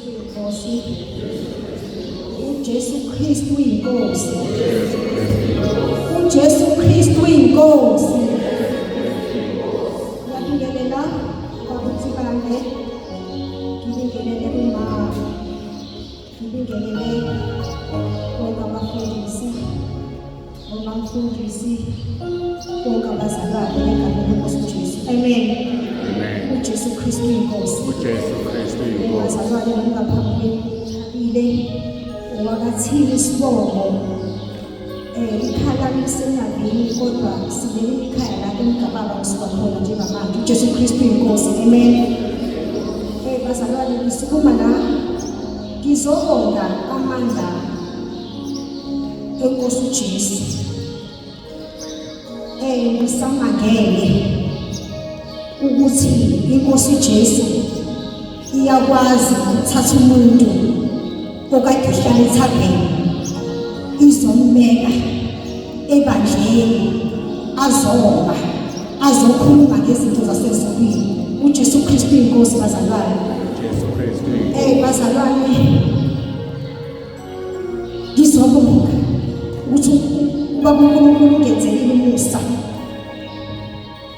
inkosi. uJesu Kristu inkosi. uJesu Kristu inkosi. Ngiyabingelela kwakuthi bande. Ngibingelele uma. Ngibingelele bonke abafundisi. Abafundisi bonke abazalwane egameni lenkosi uJesu. Amen. uJesu Kristu inkosi. uJesu Kristu inkosi. Abazalwane ngingaphambi thabile wakathile isibongo ikhaya lisenavini kodwa sibele ikhaya la emgababa kusuka khona njengamanje. uJesu Kristu inkosi. Amen. Bazalwane ngisukuma la ngizobonga amandla enkosi uJesu. Ngisamangele ukuthi inkosi uJesu iyakwazi ukuthatha umuntu okade ehlala ethaveni izombeka ebandleni azoba azokhuluma ngezinto zasezulwini. uJesu Kristu inkosi bazalwane. uJesu Kristu. Bazalwane ngizobonga ukuthi ubaba uNkulunkulu ungenzele umusa.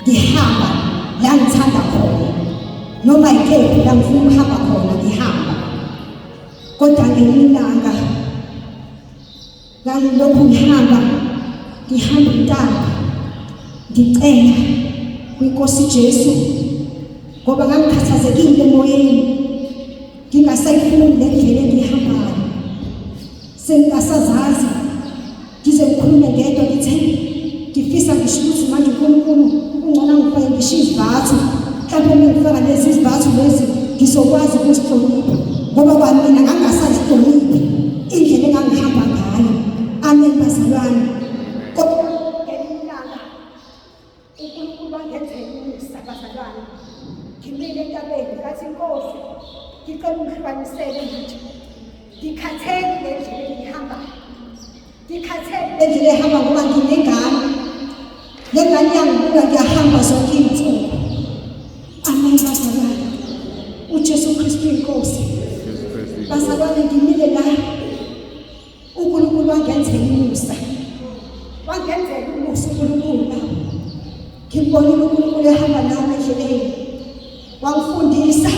Ngihamba la ngithanda khona noma ikephi la ngifuna ukuhamba khona ngihamba. Kodwa ngelinanga ngilokhu ngihamba intanga ngicela kwinkosi Jesu ngoba ngangikhathazekile emoyeni ngingasayifuni le ndlela engihambayo. Sengingasazazi ngize ngikhulume ngedwa ngithi ngifisa ngisho ukuthi manje uNkulunkulu ungcono ngifake ngisho izivathu mhlawumbe ngifaka lezi zivathu lezi ngizokwazi ukuzihlonipha ngoba kwamina ngangasazihloniphi indlela engangihamba ngayo. Amen bazalwane. Kodwa ngelinanga uNkulunkulu wangenzela umusa bazalwane. Ngimile entabeni ngathi Nkosi ngicela ungihlukanisele nje. Ngikhathele ngendlela engihambayo. Ngikhathele ngendlela ehamba ngoba nginengane. Le ngane yangibuka ngiyahamba zonke izinsuku. Amen bazalwane. uJesu Kristu inkosi. Bazalwane ngimile la uNkulunkulu wangenzela umusa. Wangenzela umusa uNkulunkulu la. Ngibonile uNkulunkulu ehamba nami endleleni. Wangifundisa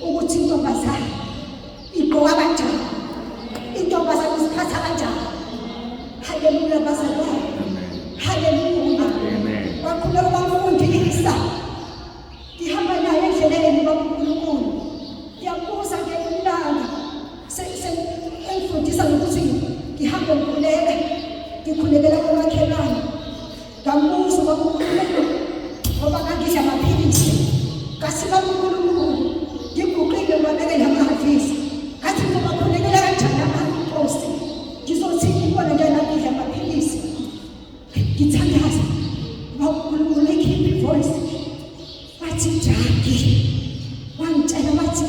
ukuthi intombazane igqoka kanjani. Intombazane iziphatha kanjani. Haleluya bazalwane. Haleluya. Waqhubeka wangifundisa. Ngihamba naye endleleni kaNkulunkulu. Ngiyabuza ngelinanga. Engifundisa ukuthi ngihambe ngikhulekela kwamakhelwane. Ngambuza kaNkulunkulu ngoba ngangidla amaphilisi. Kasika uNkulunkulu ngiguqile ngiboneke namavisi. Ngathi ngizobakhulekela kanjani amankosi. Ngizothi ngibona njani ngidla amaphilisi. Ngithandaza ngoba uNkulunkulu ikhipha ivoice. Wathi Jaki. Wangitshela wathi